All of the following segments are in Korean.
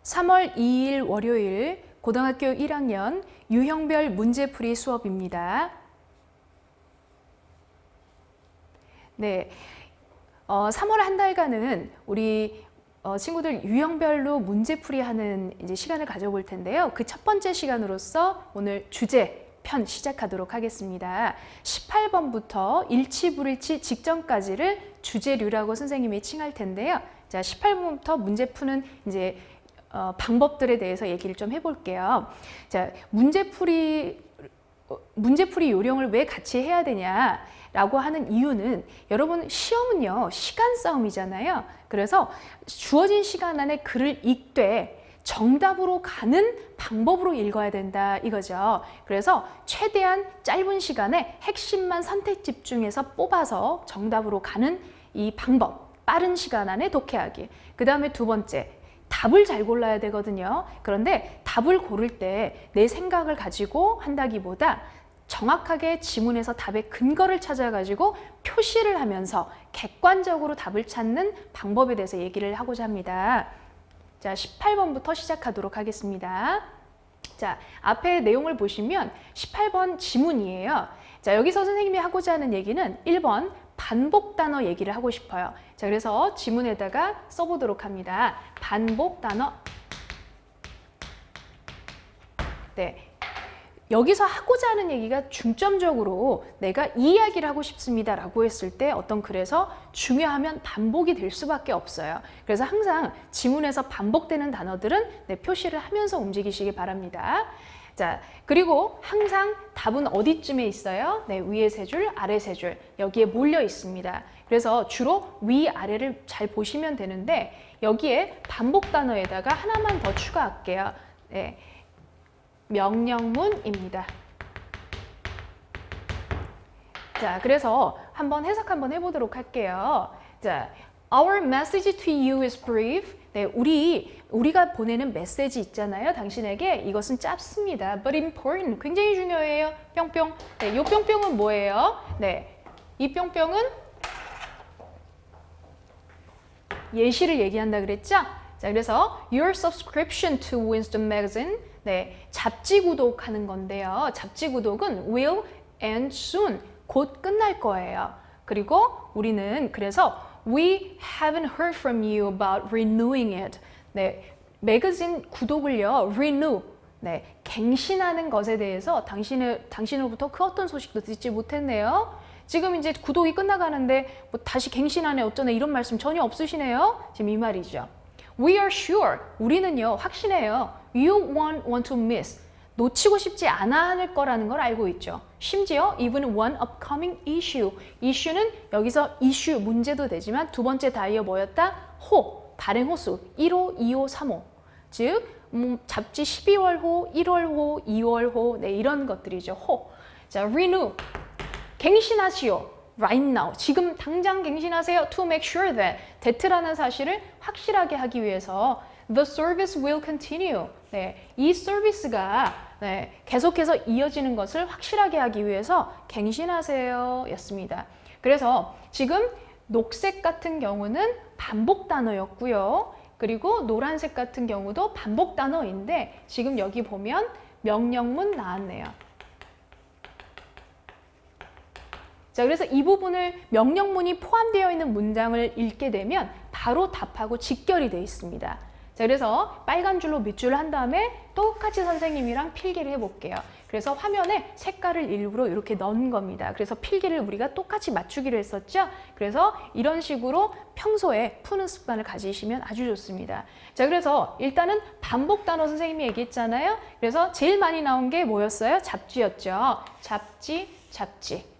3월 2일 월요일 고등학교 1학년 유형별 문제풀이 수업입니다. 네, 3월 한 달간은 우리 친구들 유형별로 문제풀이 하는 이제 시간을 가져볼 텐데요. 그 첫 번째 시간으로서 오늘 주제 편 시작하도록 하겠습니다. 18번부터 일치불일치 직전까지를 주제류라고 선생님이 칭할 텐데요. 자, 18번부터 문제 푸는 이제 방법들에 대해서 얘기를 좀 해볼게요. 자, 문제풀이 요령을 왜 같이 해야 되냐라고 하는 이유는 여러분 시험은요 시간 싸움이잖아요. 그래서 주어진 시간 안에 글을 읽되 정답으로 가는 방법으로 읽어야 된다 이거죠. 그래서 최대한 짧은 시간에 핵심만 선택 집중해서 뽑아서 정답으로 가는 이 방법, 빠른 시간 안에 독해하기. 그 다음에 두 번째, 답을 잘 골라야 되거든요. 그런데 답을 고를 때 내 생각을 가지고 한다기보다 정확하게 지문에서 답의 근거를 찾아가지고 표시를 하면서 객관적으로 답을 찾는 방법에 대해서 얘기를 하고자 합니다. 자, 18번부터 시작하도록 하겠습니다. 자, 앞에 내용을 보시면 18번 지문이에요. 자, 여기서 선생님이 하고자 하는 얘기는 1번 반복 단어 얘기를 하고 싶어요. 자, 그래서 지문에다가 써보도록 합니다. 반복 단어. 네. 여기서 하고자 하는 얘기가 중점적으로 내가 이 이야기를 하고 싶습니다 라고 했을 때 어떤 글에서 중요하면 반복이 될 수밖에 없어요. 그래서 항상 지문에서 반복되는 단어들은 표시를 하면서 움직이시기 바랍니다. 자, 그리고 항상 답은 어디쯤에 있어요? 네, 위에 세 줄, 아래 세 줄, 여기에 몰려 있습니다. 그래서 주로 위아래를 잘 보시면 되는데 여기에 반복 단어에다가 하나만 더 추가할게요. 네. 명령문입니다. 자, 그래서 한번 해석 한번 해보도록 할게요. 자, Our message to you is brief. 네, 우리가 보내는 메시지 있잖아요. 당신에게 이것은 짧습니다. But important. 굉장히 중요해요. 뿅뿅. 네, 이 뿅뿅은 뭐예요? 네, 이 뿅뿅은 예시를 얘기한다 그랬죠? 자, 그래서 Your subscription to Winston Magazine. 네, 잡지 구독하는 건데요. 잡지 구독은 will end soon. 곧 끝날 거예요. 그리고 우리는 그래서 We haven't heard from you about renewing it. 네, 매거진 구독을요, renew. 네, 갱신하는 것에 대해서 당신으로부터 그 어떤 소식도 듣지 못했네요. 지금 이제 구독이 끝나가는데 뭐 다시 갱신하네 어쩌네 이런 말씀 전혀 없으시네요. 지금 이 말이죠. We are sure. 우리는요, 확신해요. You won't want to miss. 놓치고 싶지 않아 할 거라는 걸 알고 있죠. 심지어 even one upcoming issue. issue는 여기서 issue, 문제도 되지만 두 번째 다이어 뭐였다? 호, 발행 호수. 1호, 2호, 3호. 즉, 잡지 12월호, 1월호, 2월호, 네, 이런 것들이죠. 호. 자, renew. 갱신하시오. Right now. 지금 당장 갱신하세요. To make sure that라는 사실을 확실하게 하기 위해서 the service will continue. 네, 이 서비스가 계속해서 이어지는 것을 확실하게 하기 위해서 갱신하세요 였습니다. 그래서 지금 녹색 같은 경우는 반복 단어였고요. 그리고 노란색 같은 경우도 반복 단어인데 지금 여기 보면 명령문 나왔네요. 자, 그래서 이 부분을 명령문이 포함되어 있는 문장을 읽게 되면 바로 답하고 직결이 되어 있습니다. 자, 그래서 빨간 줄로 밑줄을 한 다음에 똑같이 선생님이랑 필기를 해볼게요. 그래서 화면에 색깔을 일부러 이렇게 넣은 겁니다. 그래서 필기를 우리가 똑같이 맞추기로 했었죠. 그래서 이런 식으로 평소에 푸는 습관을 가지시면 아주 좋습니다. 자, 그래서 일단은 반복 단어 선생님이 얘기했잖아요. 그래서 제일 많이 나온 게 뭐였어요? 잡지였죠. 잡지.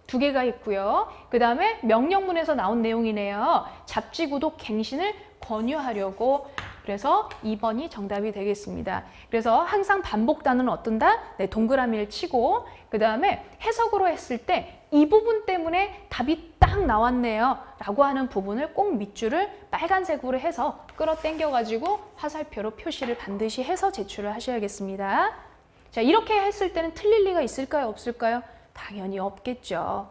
두 개가 있고요. 그 다음에 명령문에서 나온 내용이네요. 잡지 구독 갱신을 권유하려고. 그래서 2번이 정답이 되겠습니다. 그래서 항상 반복 단어는 어떤다? 네, 동그라미를 치고 그 다음에 해석으로 했을 때 이 부분 때문에 답이 딱 나왔네요 라고 하는 부분을 꼭 밑줄을 빨간색으로 해서 끌어당겨 가지고 화살표로 표시를 반드시 해서 제출을 하셔야겠습니다. 자, 이렇게 했을 때는 틀릴 리가 있을까요? 없을까요? 당연히 없겠죠.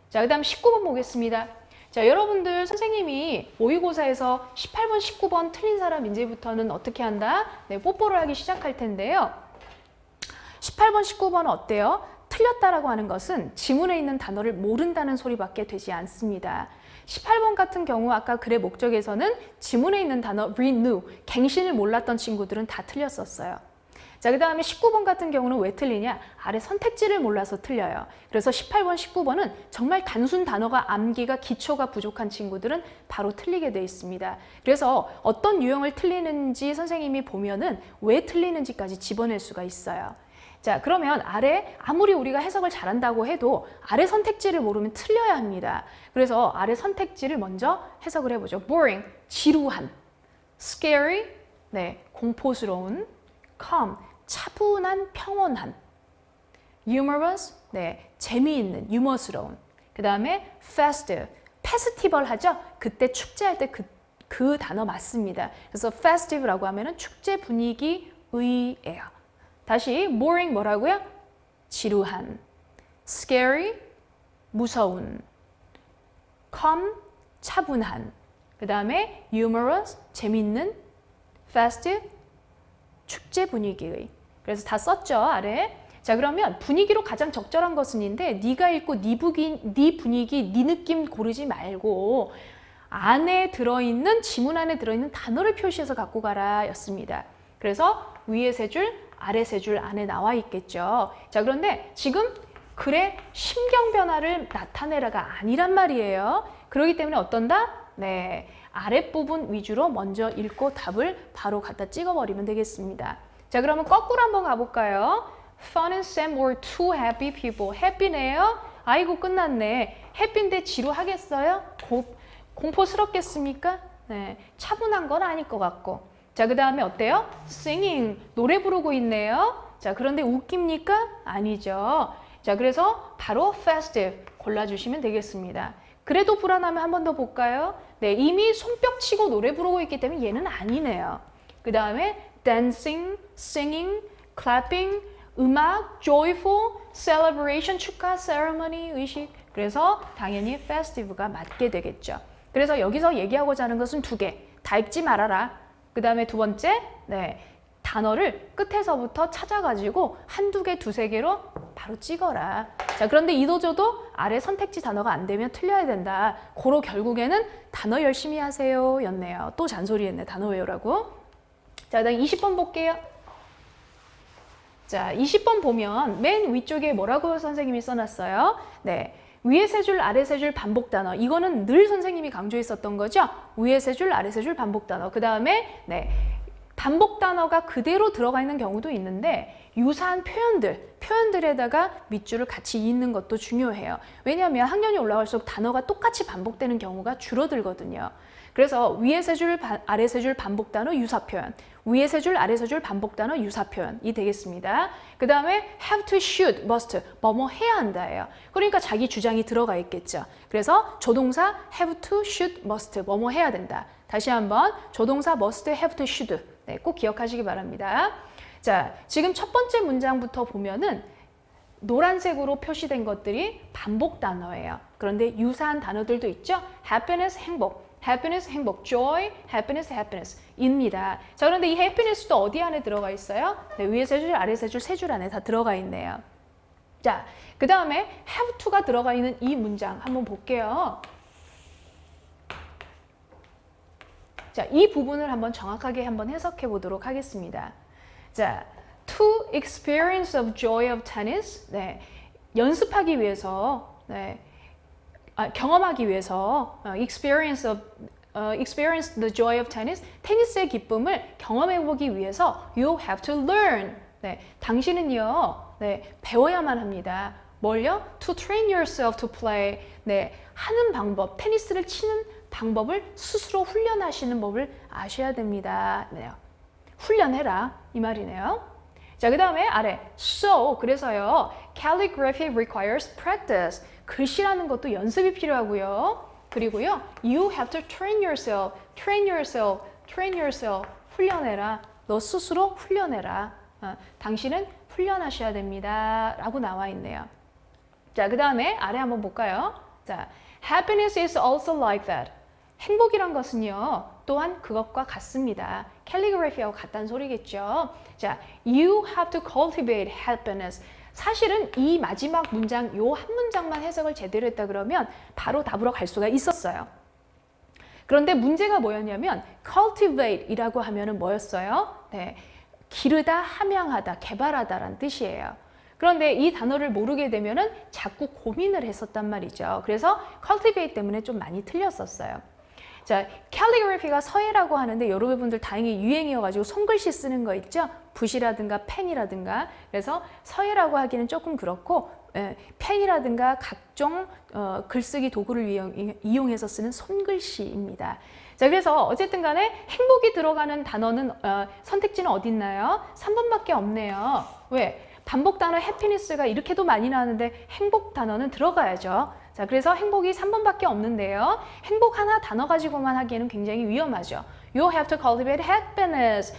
자, 그 다음 19번 보겠습니다. 자, 여러분들 선생님이 모의고사에서 18번, 19번 틀린 사람 이제부터는 어떻게 한다? 네, 뽀뽀를 하기 시작할 텐데요. 18번, 19번은 어때요? 틀렸다라고 하는 것은 지문에 있는 단어를 모른다는 소리밖에 되지 않습니다. 18번 같은 경우 아까 글의 목적에서는 지문에 있는 단어 renew, 갱신을 몰랐던 친구들은 다 틀렸었어요. 자, 그 다음에 19번 같은 경우는 왜 틀리냐? 아래 선택지를 몰라서 틀려요. 그래서 18번, 19번은 정말 단순 단어가 암기가 기초가 부족한 친구들은 바로 틀리게 돼 있습니다. 그래서 어떤 유형을 틀리는지 선생님이 보면은 왜 틀리는지까지 집어낼 수가 있어요. 자, 그러면 아래 아무리 우리가 해석을 잘한다고 해도 아래 선택지를 모르면 틀려야 합니다. 그래서 아래 선택지를 먼저 해석을 해보죠. boring, 지루한, scary, 네, 공포스러운, calm, 차분한, 평온한, humorous, 네, 재미있는, 유머스러운. 그 다음에 festive, 페스티벌 하죠? 그때 축제할 때 그 단어 맞습니다. 그래서 festive라고 하면은 축제 분위기의예요. 다시 boring 뭐라고요? 지루한, scary, 무서운, calm, 차분한, 그 다음에 humorous, 재밌는, festive, 축제 분위기의. 그래서 다 썼죠, 아래. 자, 그러면 분위기로 가장 적절한 것은인데 네가 읽고 네 분위기, 네 느낌 고르지 말고 안에 들어있는, 지문 안에 들어있는 단어를 표시해서 갖고 가라 였습니다. 그래서 위에 세 줄, 아래 세 줄 안에 나와 있겠죠. 자, 그런데 지금 글의 심경 변화를 나타내라가 아니란 말이에요. 그렇기 때문에 어떤다? 네, 아랫부분 위주로 먼저 읽고 답을 바로 갖다 찍어버리면 되겠습니다. 자, 그러면 거꾸로 한번 가볼까요? Fun and Sam were two happy people. happy네요. 아이고, 끝났네. happy인데 지루하겠어요? 공포스럽겠습니까? 네, 차분한 건 아닐 것 같고. 자, 그 다음에 어때요? singing, 노래 부르고 있네요. 자, 그런데 웃깁니까? 아니죠. 자, 그래서 바로 festive 골라주시면 되겠습니다. 그래도 불안하면 한 번 더 볼까요? 네, 이미 손뼉 치고 노래 부르고 있기 때문에 얘는 아니네요. 그 다음에 dancing, singing, clapping, 음악, joyful, celebration, 축하, ceremony, 의식. 그래서 당연히 festive가 맞게 되겠죠. 그래서 여기서 얘기하고자 하는 것은 두 개. 다 읽지 말아라. 그 다음에 두 번째, 네, 단어를 끝에서부터 찾아가지고 한두 개, 두세 개로 바로 찍어라. 자, 그런데 이도저도 아래 선택지 단어가 안 되면 틀려야 된다. 고로 결국에는 단어 열심히 하세요 였네요. 또 잔소리했네, 단어 외우라고. 자, 그다음 20번 볼게요. 자, 20번 보면 맨 위쪽에 뭐라고 선생님이 써놨어요? 네, 위에 세 줄, 아래 세 줄 반복 단어. 이거는 늘 선생님이 강조했었던 거죠. 위에 세 줄, 아래 세 줄 반복 단어. 그 다음에 네, 반복 단어가 그대로 들어가 있는 경우도 있는데 유사한 표현들에다가 밑줄을 같이 잇는 것도 중요해요. 왜냐하면 학년이 올라갈수록 단어가 똑같이 반복되는 경우가 줄어들거든요. 그래서 위에 세 줄, 아래 세 줄 반복 단어 유사 표현, 위에 세 줄, 아래 세 줄 반복 단어 유사 표현이 되겠습니다. 그 다음에 have to, should, must, 뭐뭐 해야 한다예요. 그러니까 자기 주장이 들어가 있겠죠. 그래서 조동사 have to, should, must, 뭐뭐 해야 된다. 다시 한번 조동사 must, have to, should. 네, 꼭 기억하시기 바랍니다. 자, 지금 첫 번째 문장부터 보면은 노란색으로 표시된 것들이 반복 단어예요. 그런데 유사한 단어들도 있죠. happiness, 행복. happiness, 행복, joy, happiness, happiness 입니다. 자, 그런데 이 happiness도 어디 안에 들어가 있어요? 네, 위에 세 줄, 아래 세 줄, 세 줄 안에 다 들어가 있네요. 자, 그 다음에 have to가 들어가 있는 이 문장 한번 볼게요. 자, 이 부분을 한번 정확하게 한번 해석해 보도록 하겠습니다. 자, to experience of joy of tennis. 네, 연습하기 위해서, 네, 경험하기 위해서 experience the joy of tennis, 테니스의 기쁨을 경험해 보기 위해서 you have to learn. 네, 당신은요, 네, 배워야만 합니다. 뭘요? To train yourself to play. 네, 하는 방법, 테니스를 치는 방법을 스스로 훈련하시는 법을 아셔야 됩니다. 네, 훈련해라 이 말이네요. 자, 그 다음에 아래 so, 그래서요, calligraphy requires practice. 글씨라는 것도 연습이 필요하고요. 그리고요, you have to train yourself, train yourself, train yourself. 훈련해라. 너 스스로 훈련해라. 당신은 훈련하셔야 됩니다. 라고 나와 있네요. 자, 그 다음에 아래 한번 볼까요? 자, Happiness is also like that. 행복이란 것은요, 또한 그것과 같습니다. 캘리그래피하고 같다는 소리겠죠. 자, you have to cultivate happiness. 사실은 이 마지막 문장, 요 한 문장만 해석을 제대로 했다 그러면 바로 답으로 갈 수가 있었어요. 그런데 문제가 뭐였냐면 cultivate이라고 하면은 뭐였어요? 네, 기르다, 함양하다, 개발하다라는 뜻이에요. 그런데 이 단어를 모르게 되면은 자꾸 고민을 했었단 말이죠. 그래서 cultivate 때문에 좀 많이 틀렸었어요. 자, 캘리그래피가 서예라고 하는데 여러분들 다행히 유행이어가지고 손글씨 쓰는 거 있죠? 붓이라든가 펜이라든가. 그래서 서예라고 하기는 조금 그렇고 펜이라든가 각종 글쓰기 도구를 이용해서 쓰는 손글씨입니다. 자, 그래서 어쨌든 간에 행복이 들어가는 단어는 선택지는 어디 있나요? 3번밖에 없네요. 왜? 반복 단어 해피니스가 이렇게도 많이 나오는데 행복 단어는 들어가야죠. 자, 그래서 행복이 3번밖에 없는데요. 행복 하나 단어 가지고만 하기에는 굉장히 위험하죠. You have to cultivate happiness.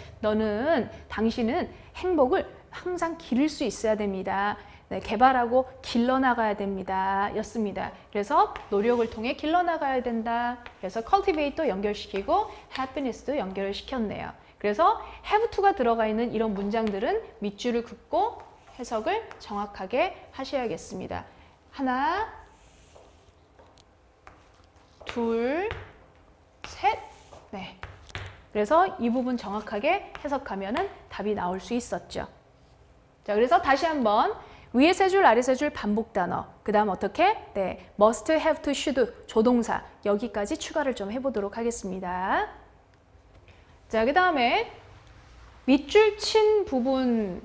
당신은 행복을 항상 기를 수 있어야 됩니다. 네, 개발하고 길러나가야 됩니다. 였습니다. 그래서 노력을 통해 길러나가야 된다. 그래서 cultivate도 연결시키고 happiness도 연결을 시켰네요. 그래서 have to가 들어가 있는 이런 문장들은 밑줄을 긋고 해석을 정확하게 하셔야겠습니다. 하나, 둘, 셋, 네. 그래서 이 부분 정확하게 해석하면은 답이 나올 수 있었죠. 자, 그래서 다시 한번 위에 세 줄, 아래 세 줄 반복 단어. 그 다음 어떻게? 네, must, have to, should, 조동사. 여기까지 추가를 좀 해보도록 하겠습니다. 자, 그 다음에 밑줄 친 부분이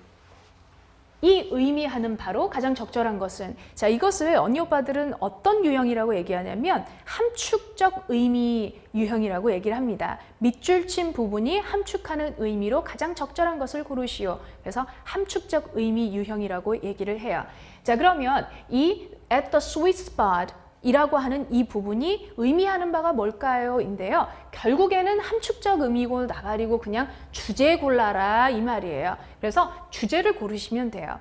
의미하는 바로 가장 적절한 것은, 자, 이것을 언니 오빠들은 어떤 유형이라고 얘기하냐면 함축적 의미 유형이라고 얘기를 합니다. 밑줄 친 부분이 함축하는 의미로 가장 적절한 것을 고르시오. 그래서 함축적 의미 유형이라고 얘기를 해요. 자, 그러면 이 at the sweet spot 이라고 하는 이 부분이 의미하는 바가 뭘까요? 인데요. 결국에는 함축적 의미고 나발이고 그냥 주제 골라라 이 말이에요. 그래서 주제를 고르시면 돼요.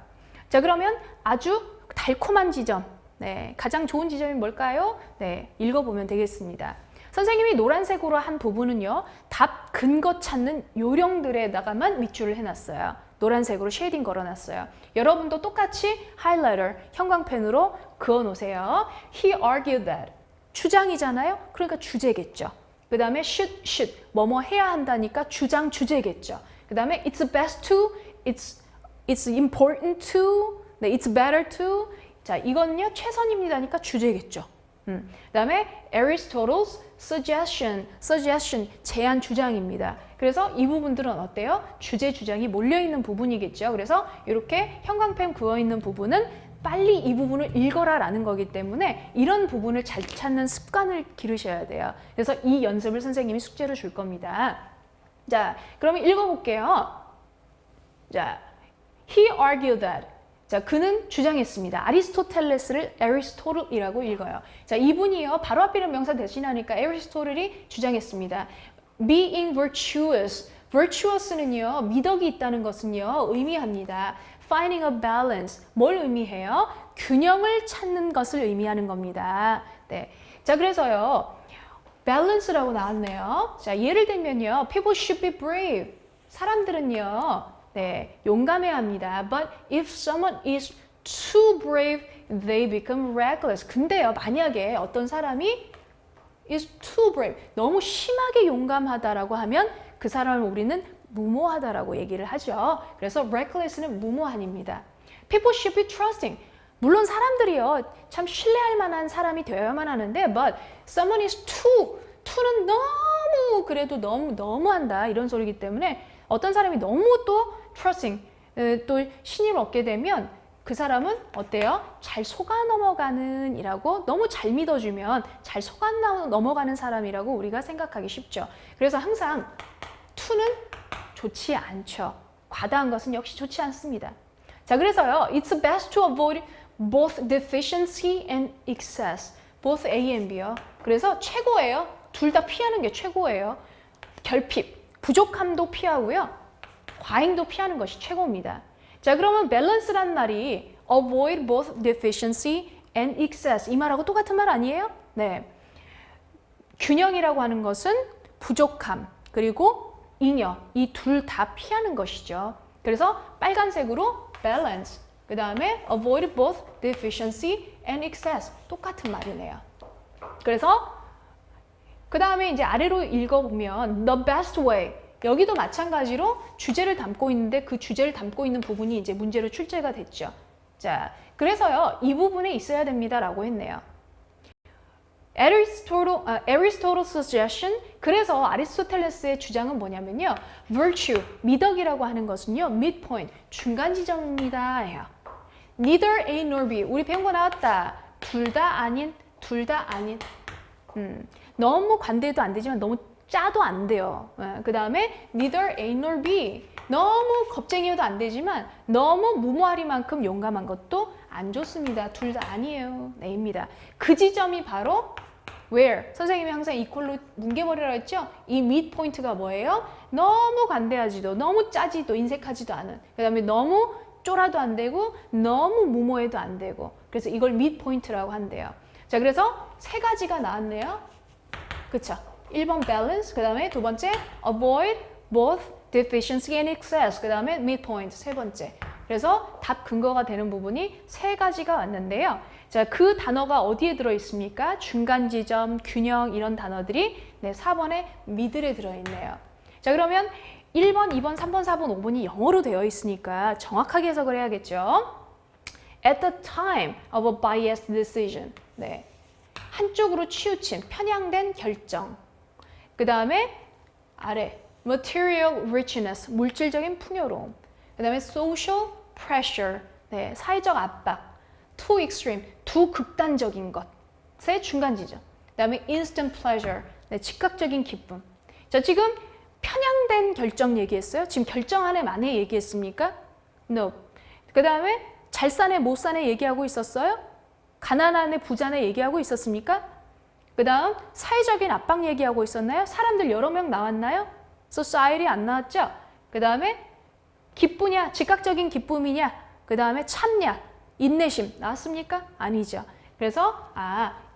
자, 그러면 아주 달콤한 지점, 네, 가장 좋은 지점이 뭘까요? 네, 읽어보면 되겠습니다. 선생님이 노란색으로 한 부분은요, 답 근거 찾는 요령들에다가만 밑줄을 해놨어요. 노란색으로 쉐이딩 걸어놨어요. 여러분도 똑같이 하이라이터, 형광펜으로 그어놓으세요. He argued that. 주장이잖아요. 그러니까 주제겠죠. 그 다음에 should, 뭐뭐 해야 한다니까 주장, 주제겠죠. 그 다음에 it's best to, it's important to, 네, it's better to. 자, 이거는요, 최선입니다니까 주제겠죠. 그 다음에 Aristotle's suggestion, 제안 주장입니다. 그래서 이 부분들은 어때요? 주제, 주장이 몰려있는 부분이겠죠. 그래서 이렇게 형광펜 그어있는 부분은 빨리 이 부분을 읽어라 라는 거기 때문에 이런 부분을 잘 찾는 습관을 기르셔야 돼요. 그래서 이 연습을 선생님이 숙제로 줄 겁니다. 자, 그러면 읽어볼게요. 자, he argued that. 자, 그는 주장했습니다. 아리스토텔레스를 애리스토틀이라고 읽어요. 자, 이분이요, 바로 앞에 있는 명사 대신하니까 애리스토틀이 주장했습니다. Being virtuous. virtuous는요, 미덕이 있다는 것은요, 의미합니다. Finding a balance. 뭘 의미해요? 균형을 찾는 것을 의미하는 겁니다. 네. 자, 그래서요, balance라고 나왔네요. 자, 예를 들면요, people should be brave. 사람들은요, 네, 용감해야 합니다. But if someone is too brave, they become reckless. 근데요, 만약에 어떤 사람이 is too brave, 너무 심하게 용감하다라고 하면 그 사람을 우리는 무모하다라고 얘기를 하죠. 그래서 reckless는 무모한입니다. People should be trusting. 물론 사람들이요, 참 신뢰할 만한 사람이 되어야만 하는데, but someone is too는 너무 그래도 너무한다 이런 소리이기 때문에 어떤 사람이 너무 또 trusting, 또 신임을 얻게 되면 그 사람은 어때요? 잘 속아 넘어가는 이라고, 너무 잘 믿어주면 잘 속아 넘어가는 사람이라고 우리가 생각하기 쉽죠. 그래서 항상 to는 좋지 않죠. 과다한 것은 역시 좋지 않습니다. 자, 그래서요, it's best to avoid both deficiency and excess. both A and B요. 그래서 최고예요. 둘 다 피하는 게 최고예요. 결핍, 부족함도 피하고요. 과잉도 피하는 것이 최고입니다. 자, 그러면 balance란 말이 avoid both deficiency and excess 이 말하고 똑같은 말 아니에요? 네. 균형이라고 하는 것은 부족함, 그리고 잉여, 이 둘 다 피하는 것이죠. 그래서 빨간색으로 balance, 그 다음에 avoid both deficiency and excess. 똑같은 말이네요. 그래서 그 다음에 이제 아래로 읽어보면 the best way. 여기도 마찬가지로 주제를 담고 있는데 그 주제를 담고 있는 부분이 이제 문제로 출제가 됐죠. 자, 그래서요, 이 부분에 있어야 됩니다라고 했네요. Aristotle's suggestion. 그래서 아리스토텔레스의 주장은 뭐냐면요, virtue, 미덕이라고 하는 것은요, midpoint, 중간 지점입니다. 해요. Neither A nor B. 우리 배운 거 나왔다. 둘 다 아닌, 둘 다 아닌. 너무 관대해도 안 되지만 너무 짜도 안 돼요. 그 다음에 neither A nor B. 너무 겁쟁이여도 안 되지만 너무 무모하리만큼 용감한 것도 안 좋습니다. 둘 다 아니에요. 네입니다. 그 지점이 바로 where. 선생님이 항상 이퀄로 뭉개버리라 했죠? 이 midpoint가 뭐예요? 너무 관대하지도 너무 짜지도 인색하지도 않은. 그 다음에 너무 쫄아도 안 되고 너무 무모해도 안 되고. 그래서 이걸 midpoint라고 한대요. 자, 그래서 세 가지가 나왔네요. 그쵸? 1번 balance, 그 다음에 두 번째 avoid both deficiency and excess, 그 다음에 midpoint, 세 번째. 그래서 답 근거가 되는 부분이 세 가지가 왔는데요. 자, 그 단어가 어디에 들어있습니까? 중간 지점, 균형 이런 단어들이 네, 4번의 middle에 들어있네요. 자, 그러면 1번, 2번, 3번, 4번, 5번이 영어로 되어 있으니까 정확하게 해석을 해야겠죠. At the time of a biased decision. 네. 한쪽으로 치우친, 편향된 결정. 그 다음에 아래 material richness, 물질적인 풍요로움. 그 다음에 social pressure, 네, 사회적 압박. too extreme, 두 극단적인 것의 중간 지점. 그 다음에 instant pleasure, 네, 즉각적인 기쁨. 자, 지금 편향된 결정 얘기했어요? 지금 결정 안에 만에 얘기했습니까? No. 그 다음에 잘 사네 못 사네 얘기하고 있었어요? 가난하네 부자네 얘기하고 있었습니까? 그 다음 사회적인 압박 얘기하고 있었나요? 사람들 여러 명 나왔나요? society 안 나왔죠? 그 다음에 기쁘냐? 즉각적인 기쁨이냐? 그 다음에 참냐? 인내심 나왔습니까? 아니죠. 그래서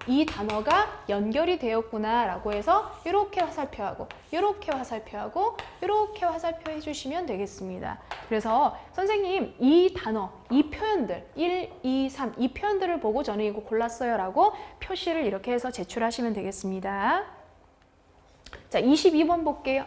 이 단어가 연결이 되었구나 라고 해서 이렇게 화살표하고 이렇게 화살표하고 이렇게 화살표 해주시면 되겠습니다. 그래서 선생님 이 단어, 이 표현들 1, 2, 3 이 표현들을 보고 저는 이거 골랐어요 라고 표시를 이렇게 해서 제출하시면 되겠습니다. 자, 22번 볼게요.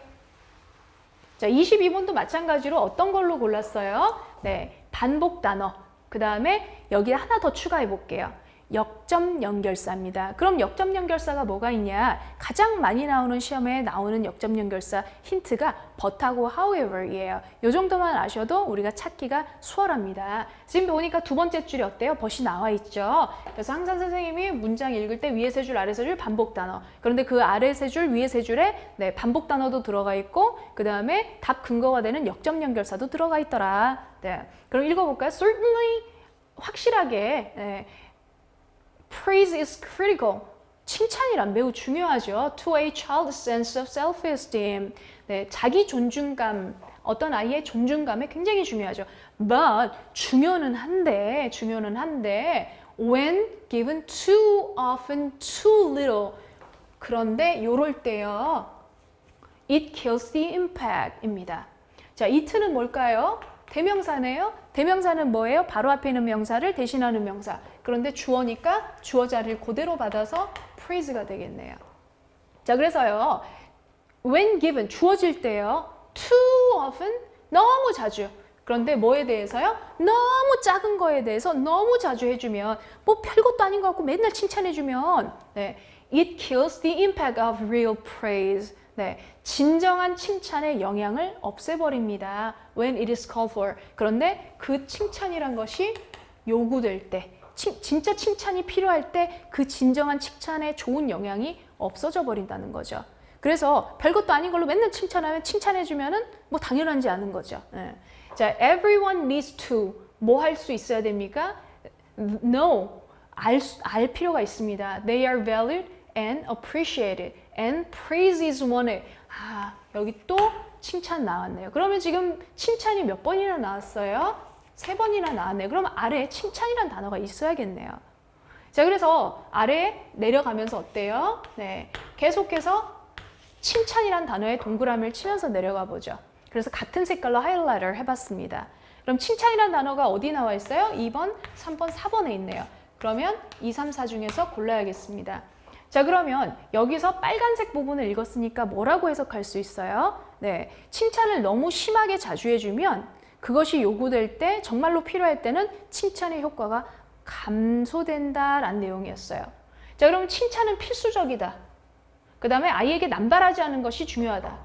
자, 22번도 마찬가지로 어떤 걸로 골랐어요? 네, 반복 단어. 그 다음에 여기에 하나 더 추가해 볼게요. 역점 연결사입니다. 그럼 역점 연결사가 뭐가 있냐? 가장 많이 나오는 시험에 나오는 역점 연결사 힌트가 but하고 however이에요. 이 정도만 아셔도 우리가 찾기가 수월합니다. 지금 보니까 두 번째 줄이 어때요? but이 나와 있죠. 그래서 항상 선생님이 문장 읽을 때 위에 세 줄, 아래 세 줄 반복 단어. 그런데 그 아래 세 줄, 위에 세 줄에 네, 반복 단어도 들어가 있고 그 다음에 답 근거가 되는 역점 연결사도 들어가 있더라. 네, 그럼 읽어볼까요? Certainly 확실하게 네, Praise is critical. 칭찬이란 매우 중요하죠. To a child's sense of self-esteem. 네, 자기 존중감, 어떤 아이의 존중감에 굉장히 중요하죠. But 중요는 한데 when given too often, too little. 그런데 요럴 때요. It kills the impact입니다. 자, it는 뭘까요? 대명사네요. 대명사는 뭐예요? 바로 앞에 있는 명사를 대신하는 명사. 그런데 주어니까 주어 자리를 그대로 받아서 praise가 되겠네요. 자, 그래서요. when given, 주어질 때요. too often, 너무 자주. 그런데 뭐에 대해서요? 너무 작은 거에 대해서 너무 자주 해주면 뭐 별것도 아닌 것 같고 맨날 칭찬해주면 네, it kills the impact of real praise. 네, 진정한 칭찬의 영향을 없애버립니다. When it is called for. 그런데 그 칭찬이란 것이 요구될 때, 진짜 칭찬이 필요할 때 그 진정한 칭찬의 좋은 영향이 없어져 버린다는 거죠. 그래서 별것도 아닌 걸로 맨날 칭찬하면 칭찬해주면은 뭐 당연하지 않은 거죠. 네. 자, everyone needs to 뭐 할 수 있어야 됩니까? No, 알 필요가 있습니다. They are valued and appreciated. And praise is wanted. 여기 또 칭찬 나왔네요. 그러면 지금 칭찬이 몇 번이나 나왔어요? 3번이나 나왔네요. 그럼 아래에 칭찬이란 단어가 있어야겠네요. 자, 그래서 아래에 내려가면서 어때요? 네, 계속해서 칭찬이란 단어에 동그라미를 치면서 내려가 보죠. 그래서 같은 색깔로 하이라이터를 해봤습니다. 그럼 칭찬이란 단어가 어디 나와 있어요? 2번, 3번, 4번에 있네요. 그러면 2, 3, 4 중에서 골라야겠습니다. 자, 그러면 여기서 빨간색 부분을 읽었으니까 뭐라고 해석할 수 있어요? 네, 칭찬을 너무 심하게 자주 해주면 그것이 요구될 때, 정말로 필요할 때는 칭찬의 효과가 감소된다라는 내용이었어요. 자, 그럼 칭찬은 필수적이다. 그 다음에 아이에게 남발하지 않은 것이 중요하다.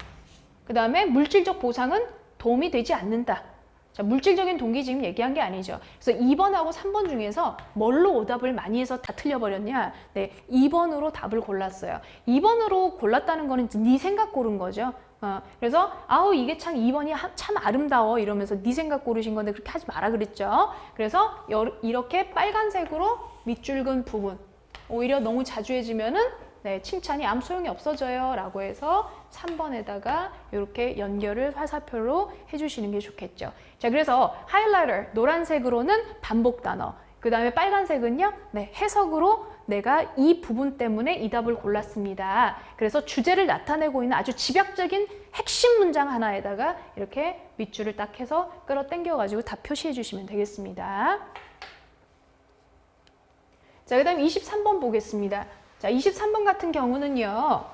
그 다음에 물질적 보상은 도움이 되지 않는다. 자, 물질적인 동기 지금 얘기한 게 아니죠. 그래서 2번하고 3번 중에서 뭘로 오답을 많이 해서 다 틀려버렸냐? 네, 2번으로 답을 골랐어요. 2번으로 골랐다는 거는 네 생각 고른 거죠. 그래서 아우 이게 참 2번이 참 아름다워 이러면서 네 생각 고르신 건데 그렇게 하지 마라 그랬죠. 그래서 이렇게 빨간색으로 밑줄근 부분 오히려 너무 자주 해지면은 네, 칭찬이 아무 소용이 없어져요 라고 해서 3번에다가 이렇게 연결을 화살표로 해주시는 게 좋겠죠. 자, 그래서 하이라이터 노란색으로는 반복 단어, 그 다음에 빨간색은요, 네, 해석으로 내가 이 부분 때문에 이 답을 골랐습니다. 그래서 주제를 나타내고 있는 아주 집약적인 핵심 문장 하나에다가 이렇게 밑줄을 딱 해서 끌어당겨가지고 답 표시해 주시면 되겠습니다. 자, 그 다음 23번 보겠습니다. 자, 23번 같은 경우는요.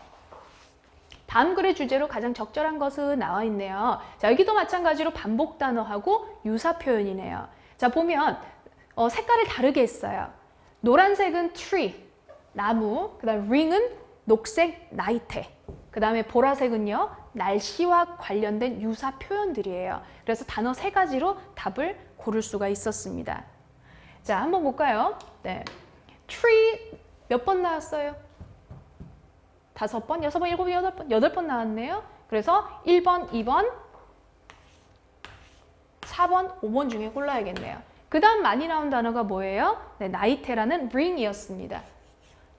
다음 글의 주제로 가장 적절한 것은 나와 있네요. 자, 여기도 마찬가지로 반복 단어하고 유사 표현이네요. 자, 보면 색깔을 다르게 했어요. 노란색은 tree, 나무, 그 다음 ring은 녹색 나이테, 그 다음에 보라색은요. 날씨와 관련된 유사 표현들이에요. 그래서 단어 3가지로 답을 고를 수가 있었습니다. 자, 한번 볼까요? 네, tree 몇 번 나왔어요? 5번, 6번, 7번, 8번, 8번 나왔네요. 그래서 1번, 2번, 4번, 5번 중에 골라야겠네요. 그 다음 많이 나온 단어가 뭐예요? 네, 나이테라는 ring이었습니다.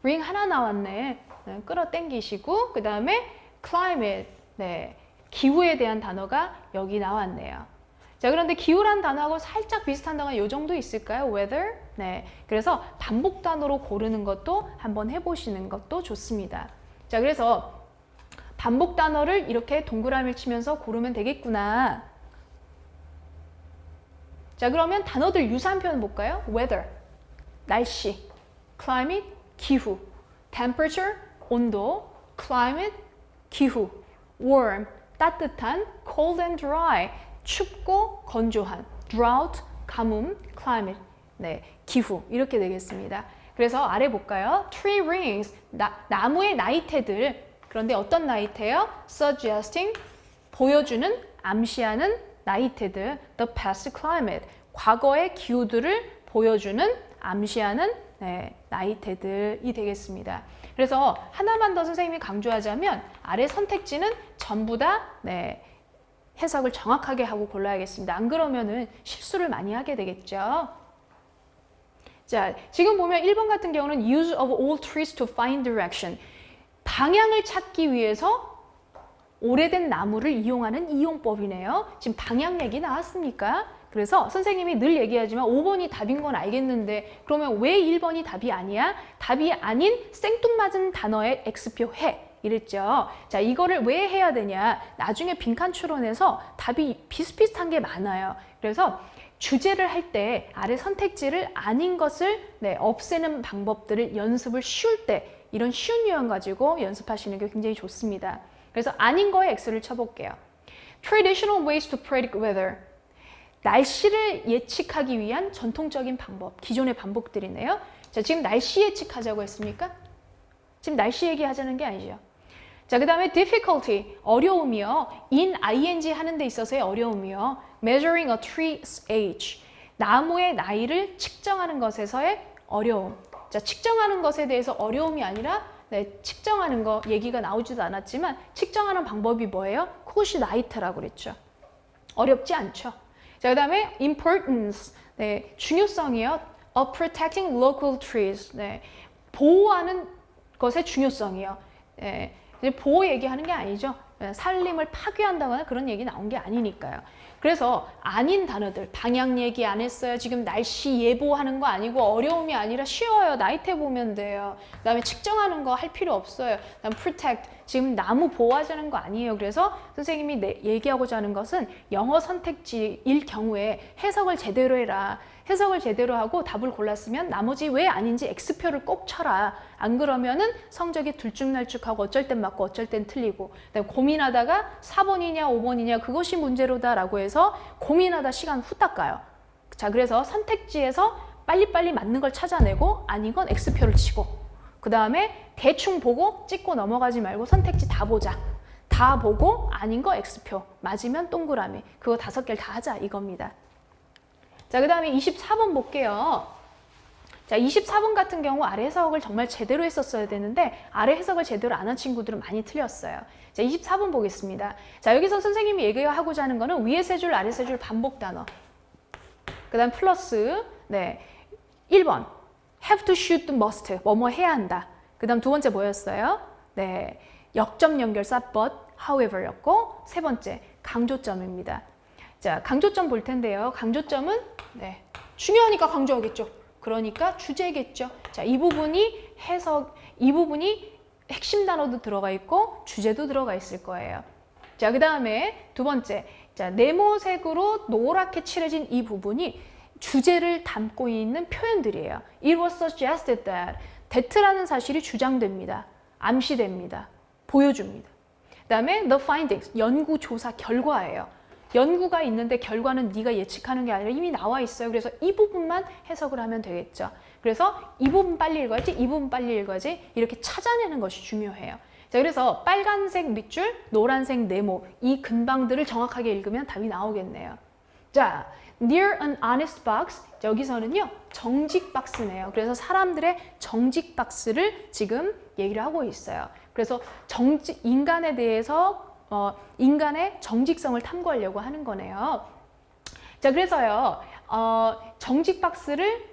ring 하나 나왔네. 네, 끌어당기시고 그 다음에 climate, 네, 기후에 대한 단어가 여기 나왔네요. 자, 그런데 기후란 단어하고 살짝 비슷한 단어가 이 정도 있을까요? weather? 네, 그래서 반복 단어로 고르는 것도 한번 해보시는 것도 좋습니다. 자, 그래서 반복 단어를 이렇게 동그라미를 치면서 고르면 되겠구나. 자, 그러면 단어들 유사한 표현 볼까요? weather, 날씨, climate, 기후, temperature, 온도, climate, 기후, warm, 따뜻한, cold and dry, 춥고 건조한, drought, 가뭄, climate, 네, 기후 이렇게 되겠습니다. 그래서 아래 볼까요? tree rings, 나무의 나이테들. 그런데 어떤 나이테요? suggesting, 보여주는, 암시하는 나이테들. the past climate, 과거의 기후들을 보여주는, 암시하는 네, 나이테들이 되겠습니다. 그래서 하나만 더 선생님이 강조하자면 아래 선택지는 전부 다 네, 해석을 정확하게 하고 골라야겠습니다. 안 그러면은 실수를 많이 하게 되겠죠. 자, 지금 보면 1번 같은 경우는 use of old trees to find direction. 방향을 찾기 위해서 오래된 나무를 이용하는 이용법이네요. 지금 방향 얘기 나왔습니까? 그래서 선생님이 늘 얘기하지만 5번이 답인 건 알겠는데 그러면 왜 1번이 답이 아니야? 답이 아닌 생뚱맞은 단어에 X표 해. 이랬죠. 자, 이거를 왜 해야 되냐? 나중에 빈칸 추론에서 답이 비슷비슷한 게 많아요. 그래서 주제를 할 때 아래 선택지를 아닌 것을 네, 없애는 방법들을 연습을 쉬울 때 이런 쉬운 유형 가지고 연습하시는 게 굉장히 좋습니다. 그래서 아닌 거에 X를 쳐볼게요. Traditional ways to predict weather. 날씨를 예측하기 위한 전통적인 방법, 기존의 방법들이네요. 자, 지금 날씨 예측하자고 했습니까? 지금 날씨 얘기하자는 게 아니죠. 자, 그 다음에 difficulty, 어려움이요. in, ing 하는 데 있어서의 어려움이요. measuring a tree's age, 나무의 나이를 측정하는 것에서의 어려움. 자, 측정하는 것에 대해서 어려움이 아니라 네, 측정하는 거 얘기가 나오지도 않았지만 측정하는 방법이 뭐예요? 그것이 나이테라고 그랬죠. 어렵지 않죠. 자, 그 다음에 importance, 네, 중요성이요. of protecting local trees, 네, 보호하는 것의 중요성이요. 네, 보호 얘기하는 게 아니죠. 살림을 파괴한다거나 그런 얘기 나온 게 아니니까요. 그래서 아닌 단어들, 방향 얘기 안 했어요. 지금 날씨 예보하는 거 아니고 어려움이 아니라 쉬워요. 나이테 보면 돼요. 그다음에 측정하는 거 할 필요 없어요. 그다음 protect, 지금 나무 보호하자는 거 아니에요. 그래서 선생님이 얘기하고자 하는 것은 영어 선택지일 경우에 해석을 제대로 해라. 해석을 제대로 하고 답을 골랐으면 나머지 왜 아닌지 X표를 꼭 쳐라. 안 그러면은 성적이 들쭉날쭉하고 어쩔 땐 맞고 어쩔 땐 틀리고, 그다음에 고민하다가 4번이냐 5번이냐 그것이 문제로다라고 해서 고민하다 시간 후딱 가요. 자, 그래서 선택지에서 빨리빨리 맞는 걸 찾아내고 아닌 건 X표를 치고, 그 다음에 대충 보고 찍고 넘어가지 말고 선택지 다 보자. 다 보고 아닌 거 X표, 맞으면 동그라미. 그거 5개를 다 하자 이겁니다. 자, 그 다음에 24번 볼게요. 자, 24번 같은 경우 아래 해석을 정말 제대로 했었어야 되는데 아래 해석을 제대로 안 한 친구들은 많이 틀렸어요. 자, 24번 보겠습니다. 자, 여기서 선생님이 얘기하고자 하는 거는 위에 세 줄, 아래 세 줄 반복 단어. 그 다음 플러스, 네, 1번 have to, should, must, 뭐뭐 해야 한다. 그 다음 두 번째 뭐였어요? 네, 역점 연결사 but, however였고, 세 번째 강조점입니다. 자, 강조점 볼 텐데요. 강조점은 네, 중요하니까 강조하겠죠. 그러니까 주제겠죠. 자, 이 부분이 핵심 단어도 들어가 있고 주제도 들어가 있을 거예요. 자, 그 다음에 두 번째, 자, 네모색으로 노랗게 칠해진 이 부분이 주제를 담고 있는 표현들이에요. It was suggested that. that라는 사실이 주장됩니다. 암시됩니다. 보여줍니다. 그 다음에 the findings, 연구, 조사, 결과예요. 연구가 있는데 결과는 네가 예측하는 게 아니라 이미 나와 있어요. 그래서 이 부분만 해석을 하면 되겠죠. 그래서 이 부분 빨리 읽어야지, 이 부분 빨리 읽어야지, 이렇게 찾아내는 것이 중요해요. 자, 그래서 빨간색 밑줄, 노란색 네모, 이 근방들을 정확하게 읽으면 답이 나오겠네요. 자, near an honest box, 여기서는요 정직 박스네요. 그래서 사람들의 정직 박스를 지금 얘기를 하고 있어요. 그래서 인간에 대해서 인간의 정직성을 탐구하려고 하는 거네요. 자, 그래서요 정직 박스를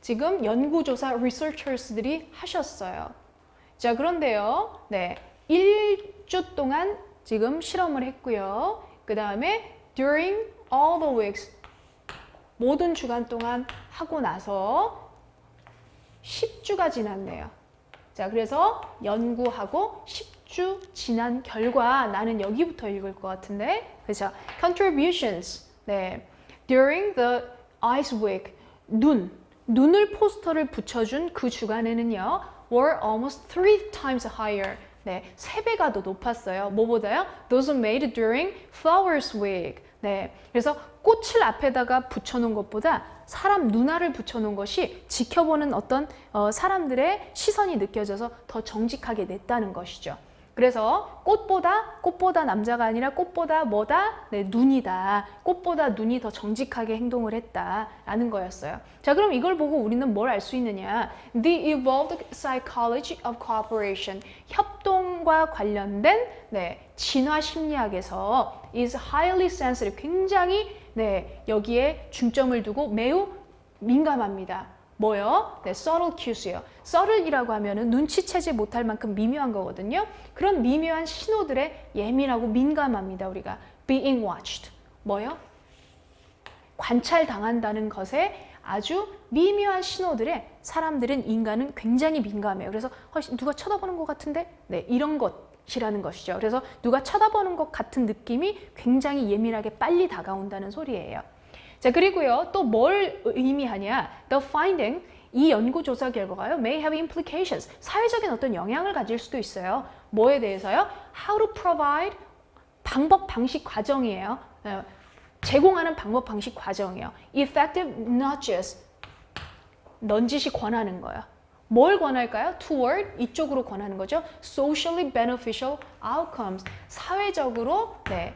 지금 연구조사 researchers들이 하셨어요. 자, 그런데요, 네, 1주 동안 지금 실험을 했고요. 그 다음에 during all the weeks, 모든 주간 동안 하고 나서 10주가 지났네요. 자, 그래서 연구하고 10주 지난 결과, 나는 여기부터 읽을 것 같은데, 그렇죠? Contributions, 네, during the ice week, 눈을 포스터를 붙여준 그 주간에는요, were almost 3 times higher. 네, 3배가 더 높았어요. 뭐보다요? Those made during flowers week. 네, 그래서 꽃을 앞에다가 붙여놓은 것보다 사람 눈알을 붙여놓은 것이 지켜보는 어떤 사람들의 시선이 느껴져서 더 정직하게 냈다는 것이죠. 그래서 꽃보다 남자가 아니라 꽃보다 뭐다? 네, 눈이다. 꽃보다 눈이 더 정직하게 행동을 했다라는 거였어요. 자, 그럼 이걸 보고 우리는 뭘 알 수 있느냐? The evolved psychology of cooperation. 협동과 관련된 네, 진화 심리학에서 is highly sensitive. 굉장히 네, 여기에 중점을 두고 매우 민감합니다. 뭐요? 네, subtle cues요. subtle이라고 하면은 눈치채지 못할 만큼 미묘한 거거든요. 그런 미묘한 신호들에 예민하고 민감합니다. 우리가 being watched. 뭐요? 관찰당한다는 것에 아주 미묘한 신호들에 사람들은, 인간은 굉장히 민감해요. 그래서 누가 쳐다보는 것 같은데? 네, 이런 것이라는 것이죠. 그래서 누가 쳐다보는 것 같은 느낌이 굉장히 예민하게 빨리 다가온다는 소리예요. 자, 그리고요, 또 뭘 의미하냐? The finding, 이 연구조사 결과가요, may have implications. 사회적인 어떤 영향을 가질 수도 있어요. 뭐에 대해서요? How to provide, 방법, 방식, 과정이에요. 제공하는 방법, 방식, 과정이에요. Effective nudges, 넌지시 권하는 거예요. 뭘 권할까요? Toward, 이쪽으로 권하는 거죠. Socially beneficial outcomes, 사회적으로 네,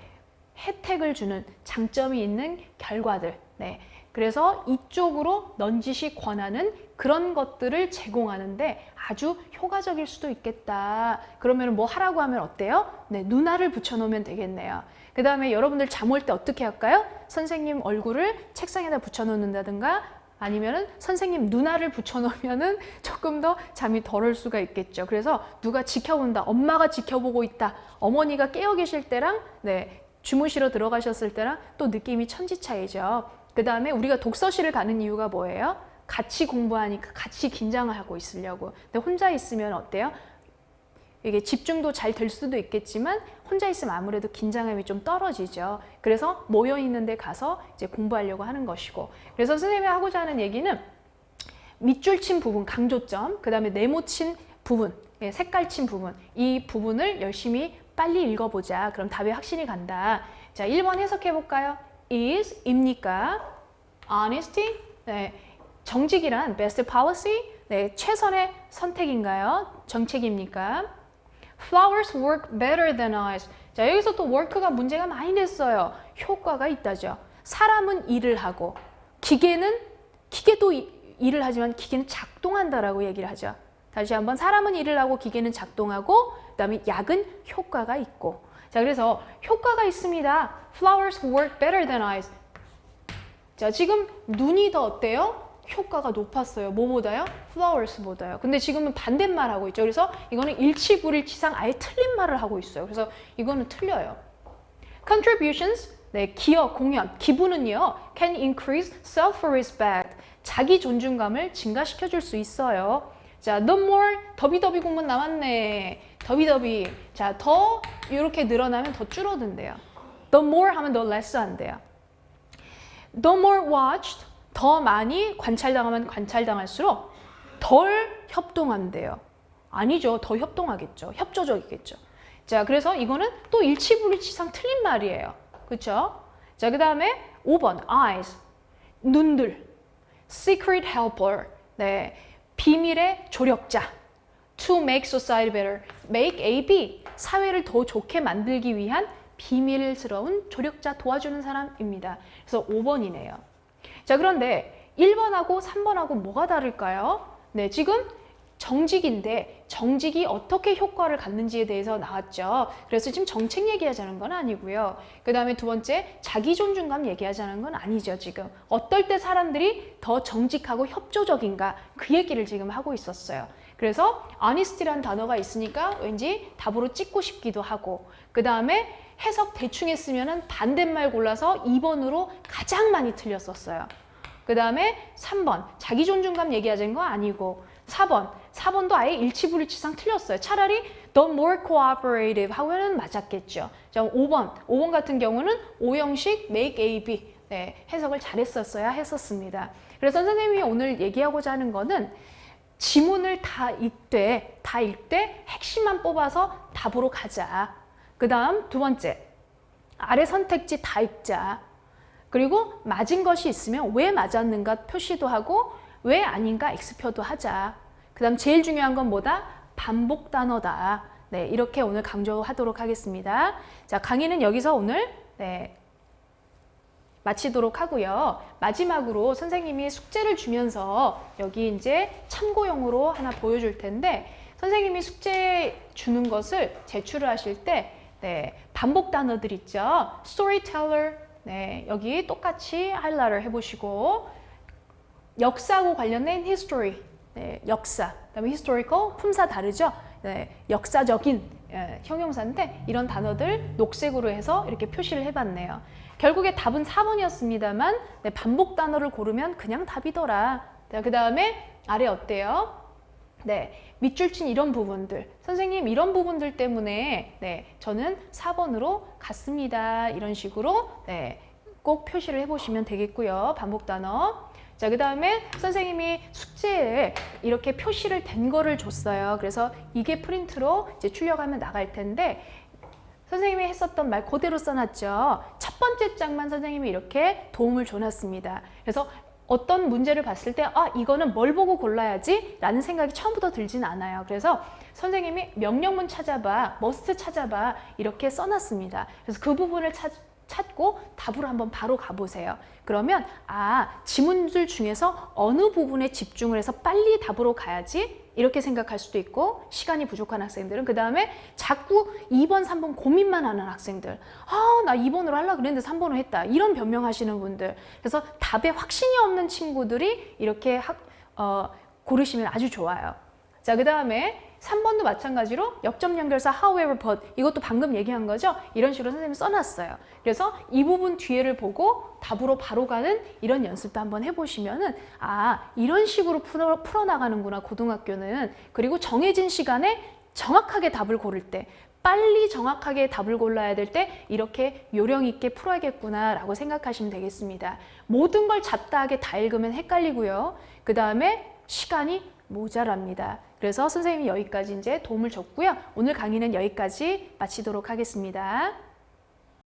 혜택을 주는, 장점이 있는 결과들. 네, 그래서 이쪽으로 넌지시 권하는 그런 것들을 제공하는데 아주 효과적일 수도 있겠다. 그러면 뭐 하라고 하면 어때요? 네, 눈알을 붙여놓으면 되겠네요. 그 다음에 여러분들 잠 올 때 어떻게 할까요? 선생님 얼굴을 책상에다 붙여놓는다든가 아니면은 선생님 눈알을 붙여놓으면은 조금 더 잠이 덜 올 수가 있겠죠. 그래서 누가 지켜본다, 엄마가 지켜보고 있다, 어머니가 깨어 계실 때랑 네, 주무시러 들어가셨을 때랑 또 느낌이 천지 차이죠. 그 다음에 우리가 독서실을 가는 이유가 뭐예요? 같이 공부하니까 같이 긴장을 하고 있으려고. 근데 혼자 있으면 어때요? 이게 집중도 잘 될 수도 있겠지만 혼자 있으면 아무래도 긴장감이 좀 떨어지죠. 그래서 모여 있는 데 가서 이제 공부하려고 하는 것이고. 그래서 선생님이 하고자 하는 얘기는 밑줄 친 부분, 강조점, 그 다음에 네모 친 부분, 색깔 친 부분, 이 부분을 열심히 빨리 읽어보자. 그럼 답이 확신이 간다. 자, 1번 해석해 볼까요? is, 입니까? honesty, 네, 정직이란 best policy, 네, 최선의 선택인가요? 정책입니까? Flowers work better than us. 자, 여기서 또 work가 문제가 많이 됐어요. 효과가 있다죠. 사람은 일을 하고 기계도 일을 하지만 기계는 작동한다라고 얘기를 하죠. 다시 한번 사람은 일을 하고 기계는 작동하고 그다음에 약은 효과가 있고. 자, 그래서 효과가 있습니다. Flowers work better than us. 자, 지금 눈이 더 어때요? 효과가 높았어요. 뭐보다요? flowers보다요. 근데 지금은 반대말 하고 있죠. 그래서 이거는 일치불일치상 아예 틀린 말을 하고 있어요. 그래서 이거는 틀려요. contributions, 네, 기여, 공연, 기부는요, can increase self-respect, 자기 존중감을 증가시켜줄 수 있어요. 자, the more, 더비더비 공문 남았네. 더비더비. 자, 더 이렇게 늘어나면 더 줄어든대요. the more 하면 the less 한대요. the more watched, 더 많이 관찰당하면 관찰당할수록 덜 협동한대요. 아니죠. 더 협동하겠죠. 협조적이겠죠. 자, 그래서 이거는 또 일치불일치상 틀린 말이에요. 그렇죠? 자, 그 다음에 5번 eyes, 눈들, secret helper, 네, 비밀의 조력자, to make society better, make AB, 사회를 더 좋게 만들기 위한 비밀스러운 조력자, 도와주는 사람입니다. 그래서 5번이네요. 자, 그런데 1번하고 3번하고 뭐가 다를까요? 네, 지금 정직인데 정직이 어떻게 효과를 갖는지에 대해서 나왔죠. 그래서 지금 정책 얘기하자는 건 아니고요. 그 다음에 두 번째, 자기 존중감 얘기하자는 건 아니죠. 지금 어떨 때 사람들이 더 정직하고 협조적인가, 그 얘기를 지금 하고 있었어요. 그래서 honesty라는 단어가 있으니까 왠지 답으로 찍고 싶기도 하고, 그 다음에 해석 대충 했으면 반대말 골라서 2번으로 가장 많이 틀렸었어요. 그 다음에 3번, 자기 존중감 얘기하자는 거 아니고, 4번도 아예 일치불일치상 틀렸어요. 차라리 the more cooperative 하고는 맞았겠죠. 자, 5번 같은 경우는 O형식 make A, B, 네, 해석을 잘했었어야 했었습니다. 그래서 선생님이 오늘 얘기하고자 하는 거는 지문을 다 읽되 핵심만 뽑아서 답으로 가자. 그 다음 두 번째, 아래 선택지 다 읽자. 그리고 맞은 것이 있으면 왜 맞았는가 표시도 하고 왜 아닌가 X표도 하자. 그 다음 제일 중요한 건 뭐다? 반복 단어다. 네, 이렇게 오늘 강조하도록 하겠습니다. 자, 강의는 여기서 오늘 마치도록 하고요. 마지막으로 선생님이 숙제를 주면서 여기 이제 참고용으로 하나 보여줄 텐데, 선생님이 숙제 주는 것을 제출을 하실 때 반복 단어들 있죠. storyteller, 네, 여기 똑같이 하이라이트를 해보시고, 역사하고 관련된 history, 네, 역사, 그다음에 historical, 품사 다르죠. 네, 역사적인 형용사인데 이런 단어들 녹색으로 해서 이렇게 표시를 해봤네요. 결국에 답은 4번이었습니다만 네, 반복 단어를 고르면 그냥 답이더라. 그 다음에 아래 어때요? 네, 밑줄 친 이런 부분들, 선생님 이런 부분들 때문에 네, 저는 4번으로 갔습니다. 이런 식으로 네, 꼭 표시를 해보시면 되겠고요. 반복 단어. 자, 그 다음에 선생님이 숙제에 이렇게 표시를 된 거를 줬어요. 그래서 이게 프린트로 이제 출력하면 나갈 텐데, 선생님이 했었던 말 그대로 써놨죠. 첫 번째 장만 선생님이 이렇게 도움을 줘놨습니다. 그래서 어떤 문제를 봤을 때 이거는 뭘 보고 골라야지 라는 생각이 처음부터 들진 않아요. 그래서 선생님이 명령문 찾아봐, must 찾아봐 이렇게 써놨습니다. 그래서 그 부분을 찾고 답으로 한번 바로 가보세요. 그러면 지문들 중에서 어느 부분에 집중을 해서 빨리 답으로 가야지 이렇게 생각할 수도 있고, 시간이 부족한 학생들은 그 다음에 자꾸 2번, 3번 고민만 하는 학생들, 나 2번으로 하려고 그랬는데 3번으로 했다, 이런 변명하시는 분들, 그래서 답에 확신이 없는 친구들이 이렇게 고르시면 아주 좋아요. 자, 그 다음에 3번도 마찬가지로 역점 연결사 however, but 이것도 방금 얘기한 거죠? 이런 식으로 선생님이 써놨어요. 그래서 이 부분 뒤에를 보고 답으로 바로 가는 이런 연습도 한번 해보시면은 이런 식으로 풀어나가는구나 고등학교는. 그리고 정해진 시간에 정확하게 답을 고를 때 빨리 정확하게 답을 골라야 될 때 이렇게 요령 있게 풀어야겠구나 라고 생각하시면 되겠습니다. 모든 걸 잡다하게 다 읽으면 헷갈리고요. 그 다음에 시간이 모자랍니다. 그래서 선생님이 여기까지 이제 도움을 줬고요. 오늘 강의는 여기까지 마치도록 하겠습니다.